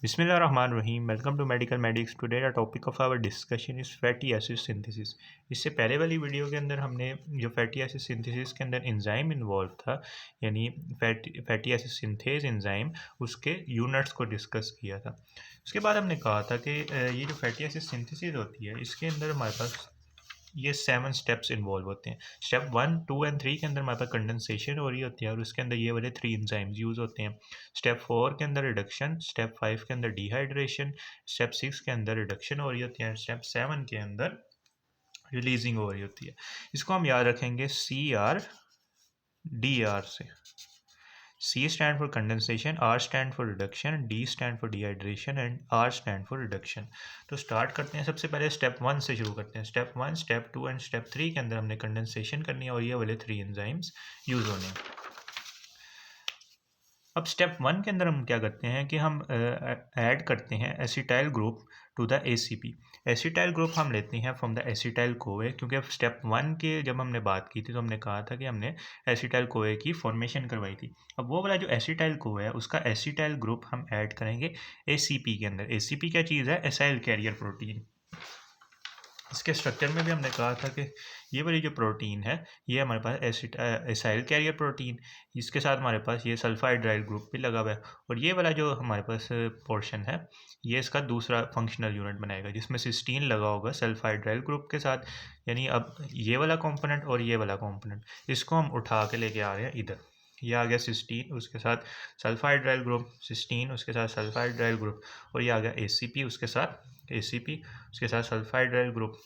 बिस्मिल्लाहिर्रहमानिर्रहीम। Welcome to medical medics. Today the topic of our discussion is fatty acid synthesis. इससे पहले वाली video के अंदर हमने जो फैटी एसिड सिंथेसिस के अंदर एंजाइम इन्वॉल्व था, यानी फैटी एसिड सिंथेज एंजाइम, उसके यूनिट्स को डिस्कस किया था। उसके बाद हमने कहा था कि ये जो फैटी एसिड सिंथेसिस होती है, इसके अंदर हमारे पास ये 7 स्टेप्स इन्वॉल्व होते हैं। स्टेप 1, 2 एंड 3 के अंदर हमारे पास कंडेंसेशन हो रही होती है और उसके अंदर ये वाले 3 एंजाइम्स यूज़ होते हैं। स्टेप 4 के अंदर रिडक्शन, स्टेप 5 के अंदर डिहाइड्रेशन, स्टेप 6 के अंदर रिडक्शन हो रही होती है, स्टेप 7 के अंदर रिलीजिंग हो रही होती है। इसको हम याद रखेंगे CR, DR से। C stand for condensation, R stand for reduction, D stand for dehydration and R stand for reduction। तो स्टार्ट करते हैं। सबसे पहले स्टेप 1 से शुरू करते हैं। स्टेप 1, स्टेप 2 एंड स्टेप 3 के अंदर हमने कंडेंसेशन करनी है और ये वाले 3 एंजाइम्स यूज़ होने हैं। अब स्टेप 1 के अंदर हम क्या करते हैं कि हम ऐड करते हैं acetyl group to the ACP। Acetyl group हम लेते हैं फ्रॉम द एसिटाइल कोए, क्योंकि स्टेप 1 के जब हमने बात की थी तो हमने कहा था कि हमने एसिटाइल कोए की फॉर्मेशन करवाई थी। अब वो वाला जो एसिटाइल कोए है, उसका एसिटाइल ग्रुप हम ऐड करेंगे ACP के अंदर। ACP क्या चीज़ है? Acyl carrier protein. इसके स्ट्रक्चर में भी हमने कहा था कि ये वाली जो प्रोटीन है, ये हमारे पास एसाइल कैरियर प्रोटीन, इसके साथ हमारे पास ये सल्फाइड्राइल ग्रुप भी लगा हुआ है। और ये वाला जो हमारे पास पोर्शन है, ये इसका दूसरा फंक्शनल यूनिट बनाएगा, जिसमें सिस्टीन लगा होगा सल्फाइड्राइल ग्रुप के साथ। यानी अब ये वाला कॉम्पोनेंट और ये वाला कॉम्पोनेंट, इसको हम उठा के लेके आ रहे हैं इधर। ये आ गया सिस्टीन, उसके साथ सल्फाइड्राइल ग्रुप, सिस्टीन उसके साथ सल्फाइड्राइल ग्रुप, और ये आ गया ACP उसके साथ ACP उसके साथ सल्फाइड्राइल ग्रुप,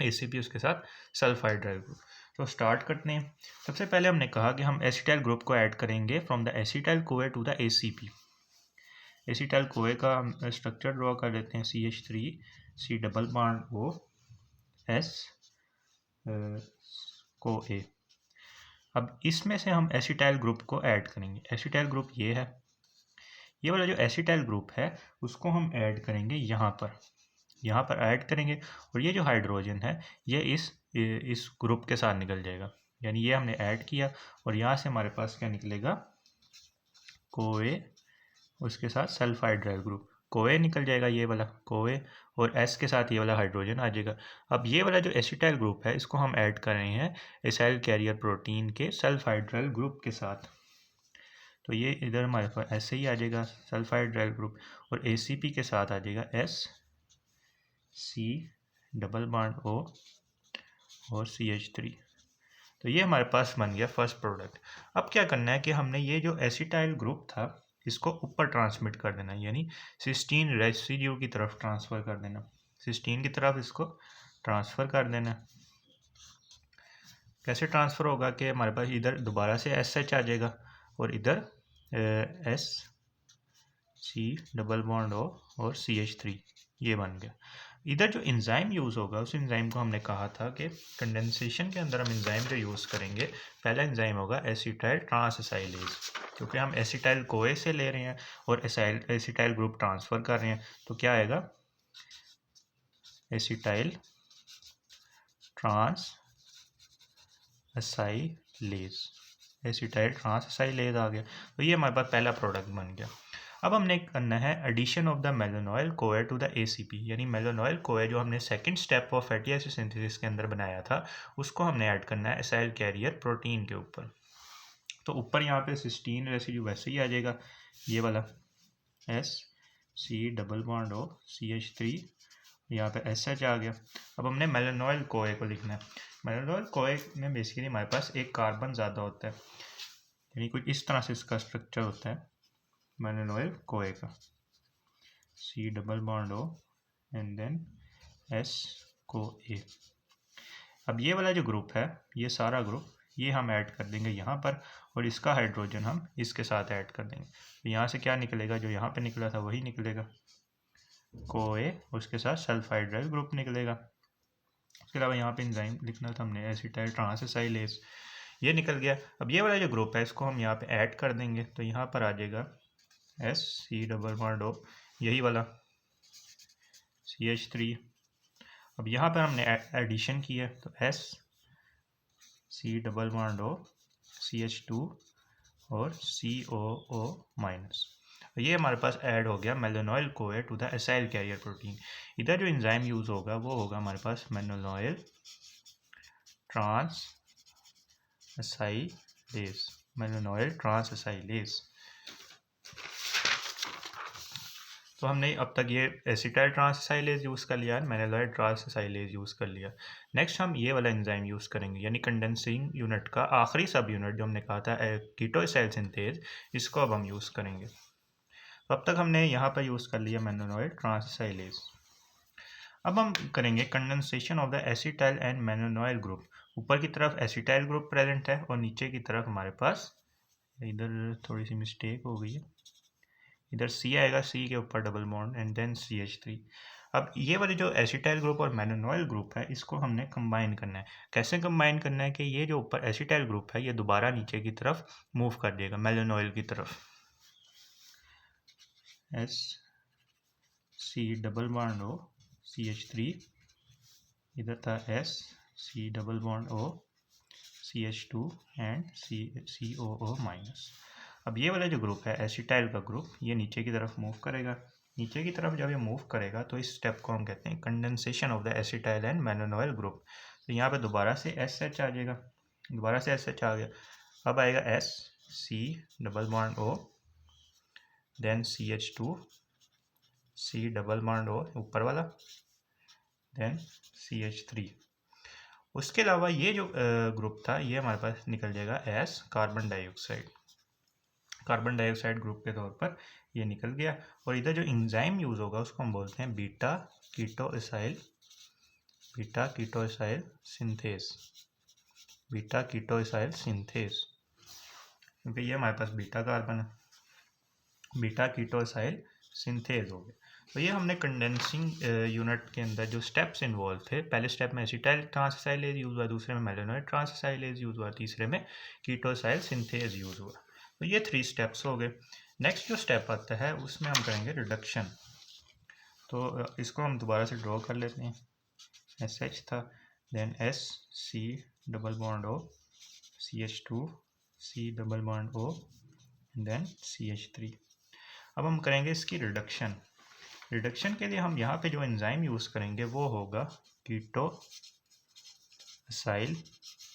ACP उसके साथ सल्फाइड्राइल ग्रुप। तो स्टार्ट करते हैं। सबसे पहले हमने कहा कि हम एसिटाइल ग्रुप को ऐड करेंगे from the acetyl CoA to the ACP। Acetyl CoA का हम स्ट्रक्चर ड्रॉ कर लेते हैं। CH3 C double bond O S को A। अब इसमें से हम एसिटाइल ग्रुप को ऐड करेंगे। एसिटाइल ग्रुप ये है, ये वाला जो एसिटाइल ग्रुप है उसको हम ऐड करेंगे यहाँ पर ऐड करेंगे। और ये जो हाइड्रोजन है, ये इस ग्रुप के साथ निकल जाएगा। यानी ये हमने ऐड किया और यहाँ से हमारे पास क्या निकलेगा? कोए, उसके साथ सल्फाइड्राइल ग्रुप, कोए निकल जाएगा, ये वाला कोए, और S के साथ ये वाला हाइड्रोजन आ जाएगा। अब ये वाला जो एसिटाइल ग्रुप है, इसको हम ऐड कर रहे हैं एसाइल कैरियर प्रोटीन के सल्फाइड्राइल ग्रुप के साथ। तो ये इधर हमारे पास ऐसे ही आ जाएगा सल्फाइड्राइल ग्रुप, और ACP के साथ आ जाएगा SC डबल बॉन्ड O और CH3। तो ये हमारे पास बन गया फर्स्ट प्रोडक्ट। अब क्या करना है कि हमने ये जो एसिटाइल ग्रुप था, इसको ऊपर ट्रांसमिट कर देना, यानी सिस्टीन रेसिड्यू की तरफ ट्रांसफ़र कर देना। सिस्टीन की तरफ इसको ट्रांसफ़र कर देना। कैसे ट्रांसफ़र होगा कि हमारे पास इधर दोबारा से SH आ जाएगा और इधर SC डबल बॉन्ड O और CH3, ये बन गया। इधर जो एंजाइम यूज़ होगा, उस एंजाइम को हमने कहा था कि कंडेंसेशन के अंदर हम एंजाइम जो यूज़ करेंगे, पहला एंजाइम होगा एसिटाइल ट्रांसएसाइलेज, क्योंकि हम एसिटाइल कोए से ले रहे हैं और एसिटाइल ग्रुप ट्रांसफ़र कर रहे हैं। तो क्या आएगा? एसिटाइल ट्रांसएसाइलेज, एसिटाइल ट्रांसएसाइलेज आ गया। तो ये हमारे पास पहला प्रोडक्ट बन गया। अब हमने करना है addition of the मेलानोइल CoA to the ACP, यानी मेलानोइल कोए जो हमने second step of fatty acid synthesis के अंदर बनाया था, उसको हमने ऐड करना है एसाइल कैरियर प्रोटीन के ऊपर। तो ऊपर यहाँ पे सिस्टीन रेसिड्यू वैसे ही आ जाएगा, ये वाला SC double bond O CH3, यहाँ पे SH आ गया। अब हमने मेलानोइल कोए को लिखना है। मेलानोइल कोए में बेसिकली हमारे पास एक कार्बन ज़्यादा होता है, यानी कुछ इस तरह से इसका स्ट्रक्चर होता है मेलानोइल कोए का। C double bond O and then S को A। अब ये वाला जो ग्रुप है, ये सारा ग्रुप, ये हम ऐड कर देंगे यहाँ पर, और इसका हाइड्रोजन हम इसके साथ ऐड कर देंगे। तो यहाँ से क्या निकलेगा? जो यहाँ पे निकला था वही निकलेगा, कोए, उसके साथ सल्फाइड्राइल ग्रुप निकलेगा। उसके अलावा यहाँ पे एंजाइम लिखना था हमने, एसिटाइल ट्रांसएसाइलेज, ये निकल गया। अब ये वाला जो ग्रुप है, इसको हम यहाँ पे ऐड कर देंगे। तो यहाँ पर आ जाएगा SC डबल बॉन्ड O, यही वाला CH3। अब यहाँ पर हमने एडिशन किया, तो SC double bond O CH2 और COO माइनस। ये हमारे पास ऐड हो गया malonyl CoA to the acyl carrier protein. इधर जो एंजाइम यूज़ होगा वो होगा हमारे पास malonyl transacylase, malonyl transacylase. तो हमने अब तक ये एसिटाइल ट्रांसएसाइलेज यूज़ कर लिया है, मेलानोइल ट्रांसएसाइलेज यूज़ कर लिया। नेक्स्ट हम ये वाला एंजाइम यूज़ करेंगे, यानी कंडेंसिंग यूनिट का आखिरी सब यूनिट जो हमने कहा था कीटोएसाइल सिंथेज, इसको अब हम यूज़ करेंगे। तो अब तक हमने यहाँ पर यूज़ कर लिया मेलानोइल ट्रांसएसाइलेज। अब हम करेंगे condensation of the acetyl and malonyl group. ऊपर की तरफ एसिटाइल ग्रुप प्रेजेंट है और नीचे की तरफ हमारे पास, इधर थोड़ी सी मिस्टेक हो गई है, इधर C आएगा, C के ऊपर double bond and then CH3। अब ये वाले जो एसिटाइल ग्रुप और मेलानोइल ग्रुप है, इसको हमने कंबाइन करना है। कैसे कंबाइन करना है कि ये जो ऊपर एसिटाइल ग्रुप है ये दोबारा नीचे की तरफ मूव कर देगा मेलानोइल की तरफ। SC double bond O CH3, इधर था SC double bond O CH2 and COO minus. अब ये वाला जो ग्रुप है एसिटाइल का ग्रुप, ये नीचे की तरफ मूव करेगा। नीचे की तरफ जब ये मूव करेगा तो इस स्टेप को हम कहते हैं condensation of the acetyl and malonyl group. तो यहाँ पे दोबारा से SH आ जाएगा, दोबारा से SH आ गया। अब आएगा SC double bond O, then CH2, C double bond O ऊपर वाला, देन CH3। उसके अलावा ये जो ग्रुप था ये हमारे पास निकल जाएगा S carbon dioxide, carbon dioxide group के तौर पर ये निकल गया। और इधर जो एंजाइम यूज़ होगा उसको हम बोलते हैं beta ketoacyl, beta ketoacyl synthase, beta ketoacyl synthase, क्योंकि ये हमारे पास बीटा कार्बन है, बीटा कीटोएसाइल सिंथेज हो गया। तो ये हमने कंडेंसिंग यूनिट के अंदर जो स्टेप्स इन्वॉल्व थे, पहले स्टेप में एसिटाइल ट्रांसएसाइलेज यूज़ हुआ, दूसरे में मेलानोइल ट्रांसएसाइलेज यूज़ हुआ, तीसरे में कीटोएसाइल सिंथेज यूज़ हुआ। तो ये 3 स्टेप्स हो गए। नेक्स्ट जो स्टेप आता है उसमें हम करेंगे रिडक्शन। तो इसको हम दोबारा से ड्रॉ कर लेते हैं। SH था, then SC double bond O CH2 C double bond O then CH3। अब हम करेंगे इसकी रिडक्शन। रिडक्शन के लिए हम यहाँ पे जो एंजाइम यूज़ करेंगे वो होगा कीटोएसाइल,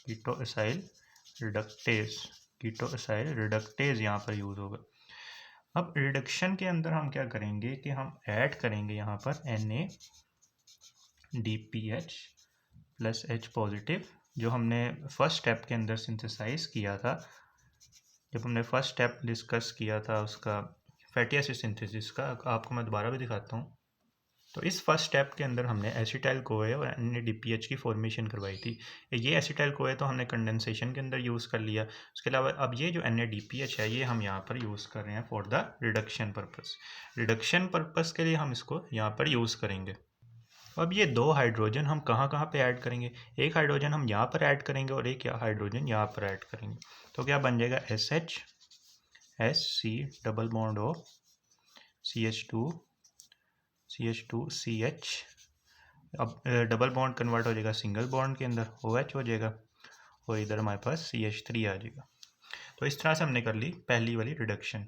कीटोएसाइल रिडक्टेज, कीटोएसाइल रिडक्टेज यहाँ पर यूज़ होगा। अब रिडक्शन के अंदर हम क्या करेंगे कि हम ऐड करेंगे यहाँ पर NADPH प्लस H पॉजिटिव, जो हमने फर्स्ट स्टेप के अंदर सिंथेसाइज किया था, जब हमने फर्स्ट स्टेप डिस्कस किया था उसका फैटी एसिड सिंथेसिस का। आपको मैं दोबारा भी दिखाता हूँ। तो इस फर्स्ट स्टेप के अंदर हमने एसिटाइल कोए और NADPH की फॉर्मेशन करवाई थी। ये एसिटाइल कोए तो हमने कंडेंसेशन के अंदर यूज़ कर लिया। उसके अलावा अब ये जो NADPH है ये हम यहाँ पर यूज़ कर रहे हैं for the reduction purpose. Reduction purpose के लिए हम इसको यहाँ पर यूज़ करेंगे। अब ये 2 हाइड्रोजन हम कहाँ कहाँ पे ऐड करेंगे, एक हाइड्रोजन हम यहाँ पर ऐड करेंगे और एक हाइड्रोजन यहाँ पर ऐड करेंगे। तो क्या बन जाएगा SH SC double bond O CH2 CH, अब डबल बॉन्ड कन्वर्ट हो जाएगा सिंगल बॉन्ड के अंदर, OH हो जाएगा और इधर हमारे पास CH3 आ जाएगा। तो इस तरह से हमने कर ली पहली वाली रिडक्शन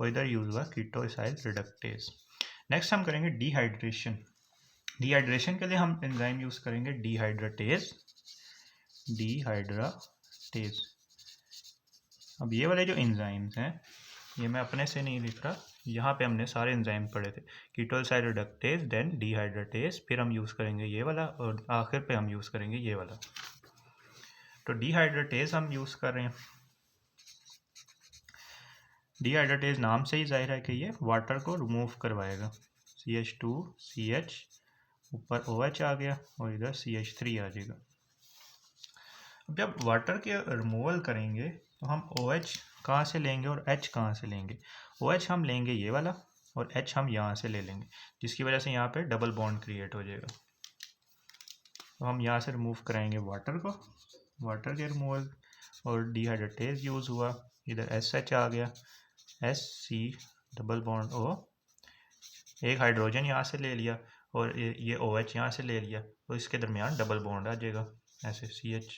और इधर यूज़ हुआ कीटोएसाइल रिडक्टेज। नेक्स्ट हम करेंगे डिहाइड्रेशन। डिहाइड्रेशन के लिए हम एंजाइम यूज़ करेंगे डिहाइड्रेटेज, डिहाइड्रेटेज। अब ये वाले जो एंजाइम्स हैं ये मैं अपने से नहीं लिख रहा, यहाँ पे हमने सारे एंजाइम पढ़े थे, कीटोएसाइल रिडक्टेज देन डिहाइड्रेटेज, फिर हम यूज़ करेंगे ये वाला और आखिर पे हम यूज़ करेंगे ये वाला। तो डिहाइड्रेटेज हम यूज़ कर रहे हैं। डिहाइड्रेटेज नाम से ही जाहिर है कि ये वाटर को रिमूव करवाएगा। CH2 CH ऊपर OH आ गया और इधर CH3 आ जाएगा। अब जब वाटर के रिमूवल करेंगे तो हम OH कहाँ से लेंगे और H कहाँ से लेंगे। OH हम लेंगे ये वाला और H हम यहाँ से ले लेंगे, जिसकी वजह से यहाँ पे डबल बॉन्ड क्रिएट हो जाएगा। तो हम यहाँ से रिमूव कराएंगे वाटर को, वाटर के रिमूवल, और डिहाइड्रेटेज यूज़ हुआ, इधर SH आ गया, SC डबल बॉन्ड O, एक हाइड्रोजन यहाँ से ले लिया और ये OH यहाँ से ले लिया, तो इसके दरमियान डबल बॉन्ड आ जाएगा ऐसे CH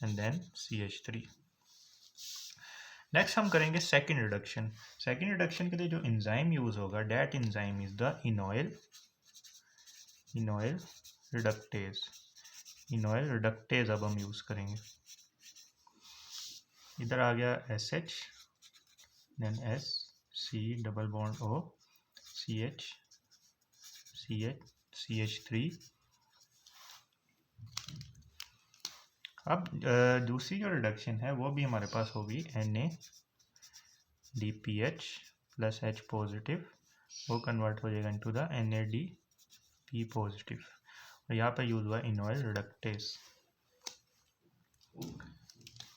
and then CH3। Next हम करेंगे सेकेंड रिडक्शन। सेकेंड रिडक्शन के लिए जो एंजाइम यूज़ होगा, that enzyme is the enoyl reductase. Enoyl reductase अब हम यूज़ करेंगे। इधर आ गया SH, then S, C double bond O, CH, CH3। अब दूसरी जो रिडक्शन है वो भी हमारे पास होगी NADPH प्लस H पॉजिटिव, वो कन्वर्ट हो जाएगा इनटू द NADP पॉजिटिव, और यहाँ पर यूज़ हुआ इनॉयल रिडक्टेज।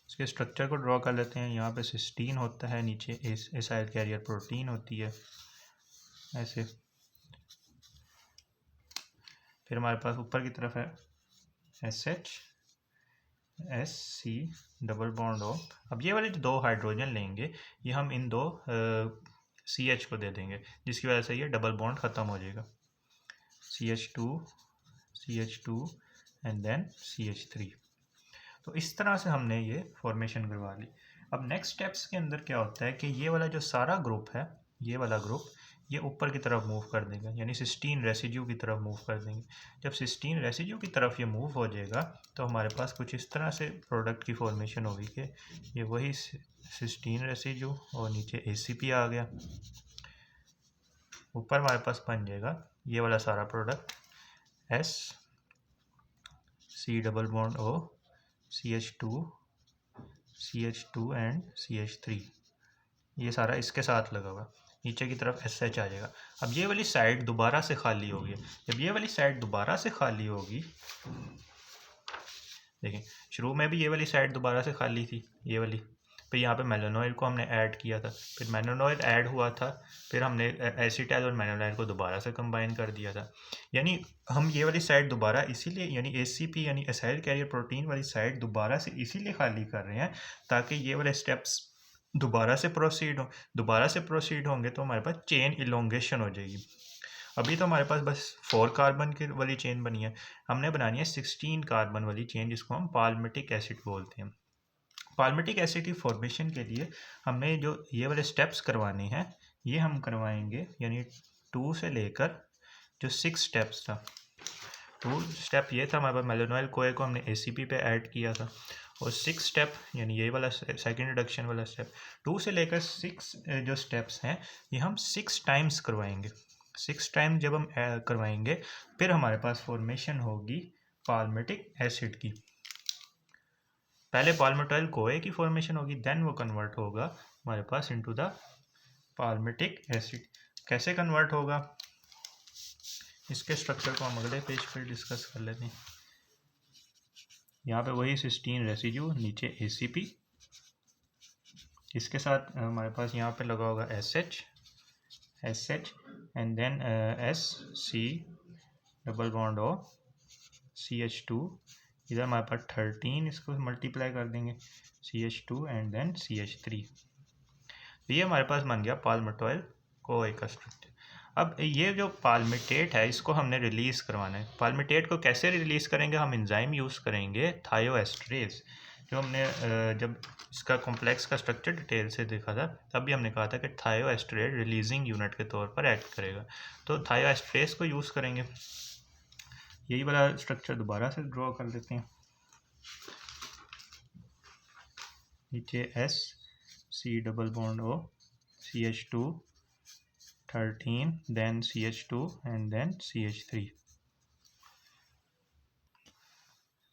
इसके स्ट्रक्चर को ड्रॉ कर लेते हैं। यहाँ पे सिस्टीन होता है, नीचे एसाइल कैरियर प्रोटीन होती है ऐसे। फिर हमारे पास ऊपर की तरफ है SH, SC double bond O। अब ये वाले जो दो हाइड्रोजन लेंगे, ये हम इन दो CH को दे देंगे, जिसकी वजह से ये डबल बॉन्ड ख़त्म हो जाएगा। CH2 and then CH3। तो इस तरह से हमने ये फॉर्मेशन करवा ली। अब नेक्स्ट स्टेप्स के अंदर क्या होता है कि ये वाला जो सारा ग्रुप है, ये वाला ग्रुप ये ऊपर की तरफ मूव कर देगा, यानी सिस्टीन रेसिड्यू की तरफ मूव कर देंगे। जब सिस्टीन रेसिड्यू की तरफ ये मूव हो जाएगा तो हमारे पास कुछ इस तरह से प्रोडक्ट की फॉर्मेशन होगी कि ये वही सिस्टीन रेसिड्यू और नीचे ACP आ गया, ऊपर हमारे पास बन जाएगा ये वाला सारा product S, C double bond O, CH2 and CH3। ये सारा इसके साथ लगा हुआ, नीचे की तरफ SH आ जाएगा। अब ये वाली साइड दोबारा से खाली होगी। जब ये वाली साइड दोबारा से खाली होगी, देखिए शुरू में भी ये वाली साइड दोबारा से खाली थी, ये वाली, फिर यहाँ पे मेलानोइड को हमने ऐड किया था, फिर मेलानोइड ऐड हुआ था, फिर हमने एसिटाइल और मेलानोइड को दोबारा से कंबाइन कर दिया था। यानी हम ये वाली साइड दोबारा इसीलिए, यानी ACP यानी एसाइल कैरियर प्रोटीन वाली साइड दोबारा से इसीलिए खाली कर रहे हैं ताकि ये वाले स्टेप्स दोबारा से प्रोसीड हो। दोबारा से प्रोसीड होंगे तो हमारे पास चेन इलोंगेशन हो जाएगी। अभी तो हमारे पास बस 4 कार्बन की वाली चेन बनी है, हमने बनानी है 16 कार्बन वाली चेन, जिसको हम पाल्मिटिक एसिड बोलते हैं। पाल्मिटिक एसिड की फॉर्मेशन के लिए हमने जो ये वाले स्टेप्स करवाने हैं, ये हम करवाएंगे, यानी 2 से लेकर जो 6 स्टेप्स था। 2 स्टेप ये था हमारे पास, मेलानोइड कोए को हमने ACP पे ऐड किया था, और 6 स्टेप यानी ये वाला सेकेंड रिडक्शन वाला स्टेप, 2 से लेकर 6 जो स्टेप्स हैं ये हम 6 टाइम्स करवाएंगे। 6 टाइम जब हम करवाएंगे फिर हमारे पास फॉर्मेशन होगी पाल्मिटिक एसिड की। पहले पाल्मिटाइल कोए की फॉर्मेशन होगी, देन वो कन्वर्ट होगा हमारे पास इनटू द पाल्मिटिक एसिड। कैसे कन्वर्ट होगा, इसके स्ट्रक्चर को हम अगले पेज पर डिस्कस कर लेते हैं। यहाँ पे वही सिस्टीन रेसिड्यू, नीचे ACP, इसके साथ हमारे पास यहाँ पे लगा होगा SH and then SC double bond O, CH2, इधर हमारे पास 13, इसको मल्टीप्लाई कर देंगे, CH2 एंड देन CH3। तो ये हमारे पास बन गया पाल्मिटाइल कोए का स्ट्रक्चर। अब ये जो पाल्मिटेट है इसको हमने रिलीज़ करवाना है। पाल्मिटेट को कैसे रिलीज़ करेंगे, हम एंजाइम यूज़ करेंगे थायोएस्ट्रेज। जो हमने जब इसका कॉम्प्लेक्स का स्ट्रक्चर डिटेल से देखा था तब भी हमने कहा था कि थायोएस्ट्रेज रिलीजिंग यूनिट के तौर पर एक्ट करेगा, तो थायोएस्ट्रेज को यूज़ करेंगे। यही वाला स्ट्रक्चर दोबारा से ड्रॉ कर लेते हैं। नीचे S, C double bond O, CH2, 13, then CH2 and then CH3।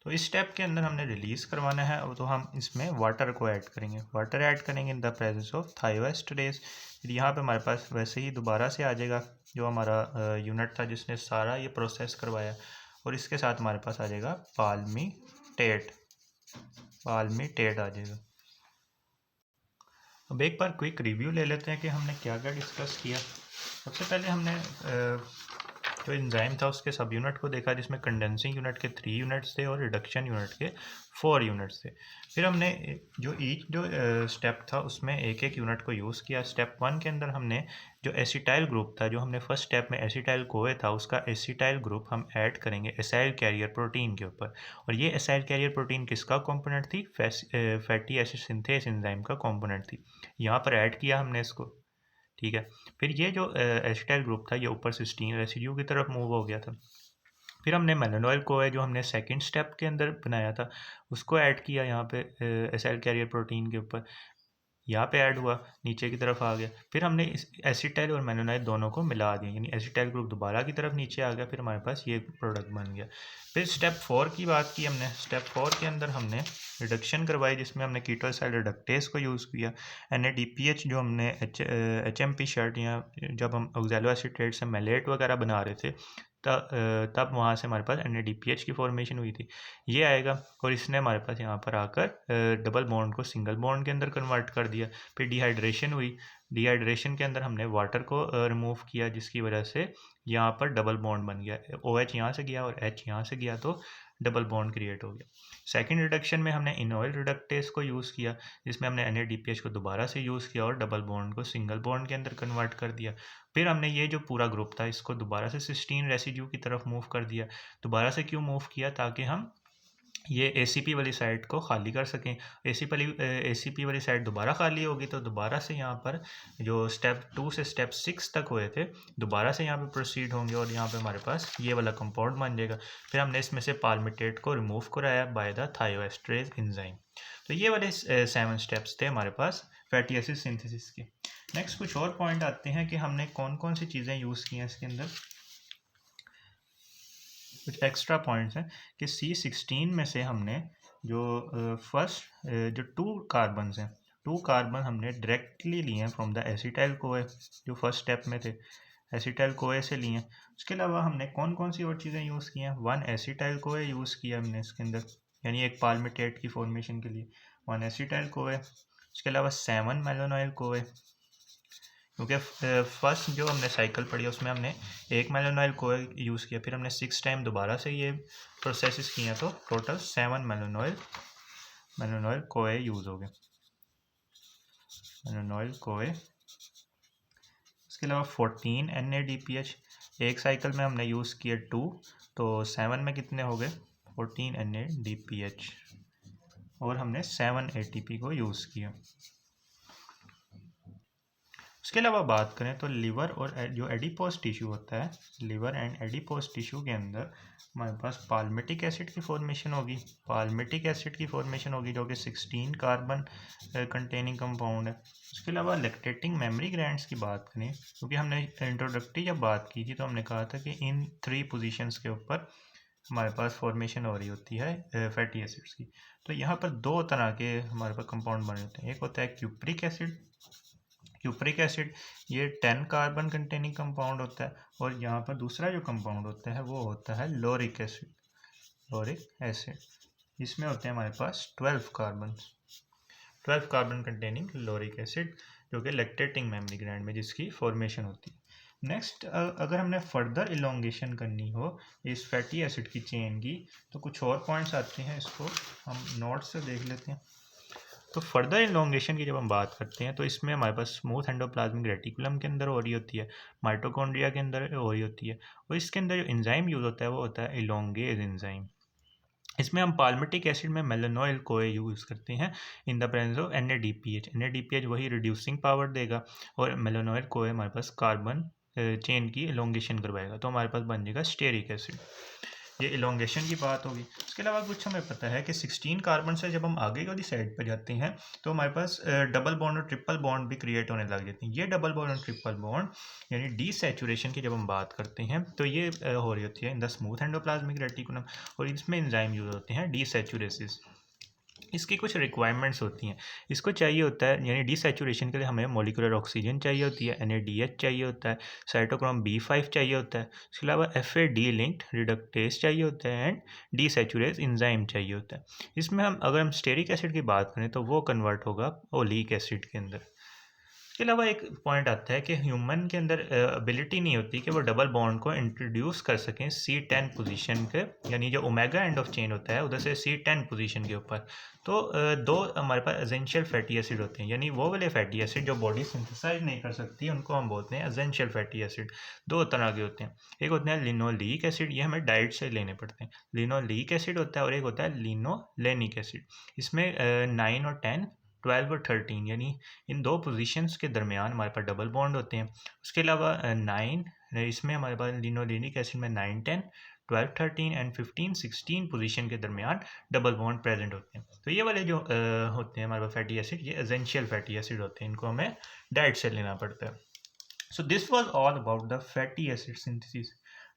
तो इस स्टेप के अंदर हमने रिलीज़ करवाना है, तो हम इसमें वाटर को ऐड करेंगे। वाटर ऐड करेंगे इन द प्रेजेंस ऑफ थायोएस्ट्रेज। फिर यहाँ पे हमारे पास वैसे ही दोबारा से आ जाएगा जो हमारा यूनिट था जिसने सारा ये प्रोसेस करवाया, और इसके साथ हमारे पास आ जाएगा पाल्मिटेट आ जाएगा। अब एक बार क्विक रिव्यू ले लेते हैं कि हमने क्या क्या डिस्कस किया। सबसे पहले हमने जो एंजाइम था उसके सब यूनिट को देखा, जिसमें कंडेंसिंग यूनिट के 3 यूनिट्स थे और रिडक्शन यूनिट के 4 यूनिट्स थे। फिर हमने जो स्टेप था उसमें एक एक यूनिट को यूज़ किया। स्टेप 1 के अंदर हमने जो एसिटाइल ग्रुप था, जो हमने फर्स्ट स्टेप में एसिटाइल कोए था, उसका एसिटाइल ग्रुप हम ऐड करेंगे एसाइल कैरियर प्रोटीन के ऊपर। और ये एसाइल कैरियर प्रोटीन किसका कंपोनेंट थी? फैटी एसिड सिंथेस एंजाइम का कंपोनेंट थी। यहाँ पर ऐड किया हमने इसको, ठीक है। फिर ये जो एसिटाइल ग्रुप था ये ऊपर सिस्टीन रेसिड्यू की तरफ मूव हो गया था। फिर हमने मेलानोइल कोए जो हमने सेकंड स्टेप के अंदर बनाया था उसको ऐड किया यहाँ पे एसाइल कैरियर प्रोटीन के ऊपर, यहाँ पे ऐड हुआ, नीचे की तरफ आ गया। फिर हमने इस एसिटाइल और मेलानोइल दोनों को मिला दिया, यानी एसिटाइल ग्रुप दोबारा की तरफ नीचे आ गया। फिर हमारे पास ये प्रोडक्ट बन गया। फिर स्टेप 4 की बात की हमने। स्टेप 4 के अंदर हमने रिडक्शन करवाई, जिसमें हमने कीटोसाइल रिडक्टेस को यूज़ किया। NADPH जो हमने HMP शर्ट या जब हम ऑक्सैलोएसीटेट से मेलेट वगैरह बना रहे थे तब वहाँ से हमारे पास NADPH की फॉर्मेशन हुई थी, ये आएगा। और इसने हमारे पास यहाँ पर आकर डबल बॉन्ड को सिंगल बॉन्ड के अंदर कन्वर्ट कर दिया। फिर डिहाइड्रेशन हुई, डिहाइड्रेशन के अंदर हमने वाटर को रिमूव किया, जिसकी वजह से यहाँ पर डबल बॉन्ड बन गया। OH यहाँ से गया और H यहाँ से गया तो डबल बॉन्ड क्रिएट हो गया। सेकंड रिडक्शन में हमने इनॉयल रिडक्टेस को यूज़ किया, जिसमें हमने NADPH को दोबारा से यूज़ किया और डबल बॉन्ड को सिंगल बॉन्ड के अंदर कन्वर्ट कर दिया। फिर हमने ये जो पूरा ग्रुप था इसको दोबारा से सिस्टीन रेसिड्यू की तरफ मूव कर दिया। दोबारा से क्यों मूव किया? ताकि हम ये ACP वाली साइड को खाली कर सकें। ACP वाली साइड दोबारा खाली होगी तो दोबारा से यहाँ पर जो स्टेप 2 से स्टेप 6 तक हुए थे दोबारा से यहाँ पे प्रोसीड होंगे और यहाँ पे हमारे पास ये वाला कंपाउंड बन जाएगा। फिर हमने इसमें से पाल्मिटेट को रिमूव कराया बाय द थायोएस्ट्रेज एंजाइम। तो ये वाले 7 स्टेप्स थे हमारे पास फैटी एसिड सिंथेसिस के। नेक्स्ट कुछ और पॉइंट आते हैं कि हमने कौन कौन सी चीज़ें यूज़ की हैं इसके अंदर। कुछ एक्स्ट्रा पॉइंट्स हैं कि C16 में से हमने जो फर्स्ट जो 2 कार्बन्स हैं, 2 कार्बन हमने डायरेक्टली लिए हैं फ्रॉम द एसिटाइल कोए, जो फर्स्ट स्टेप में थे एसिटाइल कोए से लिए हैं। उसके अलावा हमने कौन कौन सी और चीज़ें यूज़ की हैं? 1 एसिटाइल कोए यूज़ किया हमने इसके अंदर, यानी एक पाल्मिटेट की फॉर्मेशन के लिए 1 एसिटाइल कोए। उसके अलावा 7 मेलानोइल कोए, क्योंकि फर्स्ट जो हमने साइकिल पढ़ी उसमें हमने एक मेलानोइल कोए यूज़ किया, फिर हमने 6 टाइम दोबारा से ये प्रोसेस किया तो टोटल 7 मेलानोइल कोए यूज़ हो गए, मेलानोइल कोए। इसके अलावा 14 NADPH, एक साइकिल में हमने यूज़ किया 2, तो 7 में कितने हो गए? 14 NADPH, और हमने 7 ATP को यूज़ किया। उसके अलावा बात करें तो लिवर और जो एडिपोज टिश्यू होता है, लिवर एंड एडिपोज टिश्यू के अंदर हमारे पास पाल्मिटिक एसिड की फॉर्मेशन होगी। पाल्मिटिक एसिड की फॉर्मेशन होगी जो कि 16 कार्बन कंटेनिंग कंपाउंड है। उसके अलावा लैक्टेटिंग मेमोरी ग्लैंड्स की बात करें, क्योंकि हमने इंट्रोडक्टरी जब बात की थी तो हमने कहा था कि इन 3 पोजीशंस के ऊपर हमारे पास फॉर्मेशन हो रही होती है फैटी एसिड्स की। तो यहाँ पर 2 तरह के हमारे पास कंपाउंड बने होते हैं। एक होता है क्यूप्रिक एसिड, क्यूप्रिक एसिड ये 10 कार्बन कंटेनिंग कंपाउंड होता है, और यहाँ पर दूसरा जो कंपाउंड होता है वो होता है लोरिक एसिड, लोरिक एसिड। इसमें होते हैं हमारे पास 12 कार्बन कंटेनिंग लोरिक एसिड, जो कि लैक्टेटिंग मेमोरी ग्लैंड में जिसकी फॉर्मेशन होती है। नेक्स्ट, अगर हमने फर्दर इलोंगेशन करनी हो इस फैटी एसिड की चेन की तो कुछ और पॉइंट्स आते हैं, इसको हम नोट से देख लेते हैं। तो फर्दर इलोंगेशन की जब हम बात करते हैं तो इसमें हमारे पास स्मूथ एंडोप्लाज्मिक रेटिकुलम के अंदर हो रही होती है, माइटोकॉन्ड्रिया के अंदर हो रही होती है, और इसके अंदर जो एंजाइम यूज़ होता है वो होता है इलोंगेज एंजाइम। इसमें हम पाल्मिटिक एसिड में मेलानोइल कोए यूज़ करते हैं in the presence of NADPH वही रिड्यूसिंग पावर देगा, और मेलानोइल कोए हमारे पास कार्बन चेन की इलोंगेशन करवाएगा, तो हमारे पास बन जाएगा स्टेरिक एसिड। ये इलोंगेशन की बात होगी। इसके अलावा कुछ हमें पता है कि 16 कार्बन से जब हम आगे वाली साइड पर जाते हैं तो हमारे पास डबल बॉन्ड और ट्रिपल बॉन्ड भी क्रिएट होने लग जाते हैं। ये डबल बॉन्ड और ट्रिपल बॉन्ड यानी डीसैचुरेशन की जब हम बात करते हैं तो ये हो रही होती है in the smooth endoplasmic reticulum, और इसमें एंजाइम यूज होते हैं डीसैचुरेसिस। इसकी कुछ रिक्वायरमेंट्स होती हैं, इसको चाहिए होता है, यानी डीसैचुरेशन के लिए हमें मोलिकुलर ऑक्सीजन चाहिए होती है, NADH चाहिए होता है, साइटोक्रोम B5 चाहिए होता है, उसके अलावा FAD लिंक्ड रिडक्टेस चाहिए होता है, एंड डीसैचुरेज एंजाइम चाहिए होता है। इसमें अगर हम स्टेरिक एसिड की बात करें तो वो कन्वर्ट होगा ओलिक एसिड के अंदर। इसके अलावा एक पॉइंट आता है कि ह्यूमन के अंदर एबिलिटी नहीं होती कि वो डबल बॉन्ड को इंट्रोड्यूस कर सकें C10 पोजीशन के, यानी जो ओमेगा एंड ऑफ चेन होता है उधर से C10 पोजीशन के ऊपर। तो दो हमारे पास एसेंशियल फैटी एसिड होते हैं, यानी वो वाले फैटी एसिड जो बॉडी सिंथेसाइज नहीं कर सकती उनको हम बोलते हैं एसेंशियल फैटी एसिड। दो तरह के होते हैं, एक होते हैं लिनोलिक एसिड, ये हमें डाइट से लेने पड़ते हैं, लिनोलिक एसिड होता है, और एक होता है लिनोलेनिक एसिड। इसमें 9 और 10, 12 और 13, यानी इन दो पोजीशंस के दरमियान हमारे पास डबल बॉन्ड होते हैं। उसके अलावा 9, इसमें हमारे पास लिनोलेनिक एसिड में 9, 10, 12, 13 एंड 15, 16 पोजीशन के दरमियान डबल बॉन्ड प्रेजेंट होते हैं। तो ये वाले जो होते हैं हमारे पास फैटी एसिड, ये एसेंशियल फैटी एसिड होते हैं, इनको हमें डाइट से लेना पड़ता है। So this was all about the fatty acid synthesis.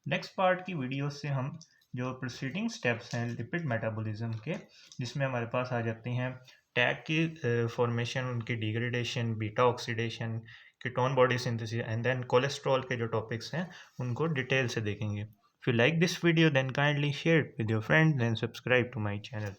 Next part की वीडियो से हम जो प्रोसीडिंग स्टेप्स हैं लिपिड मेटाबॉलिज्म के, जिसमें हमारे पास आ जाते हैं टैग की फॉर्मेशन, उनकी degradation, beta oxidation, ketone body synthesis and then cholesterol के जो टॉपिक्स हैं उनको डिटेल से देखेंगे। If you like this video then kindly share it with your friends and subscribe to my channel.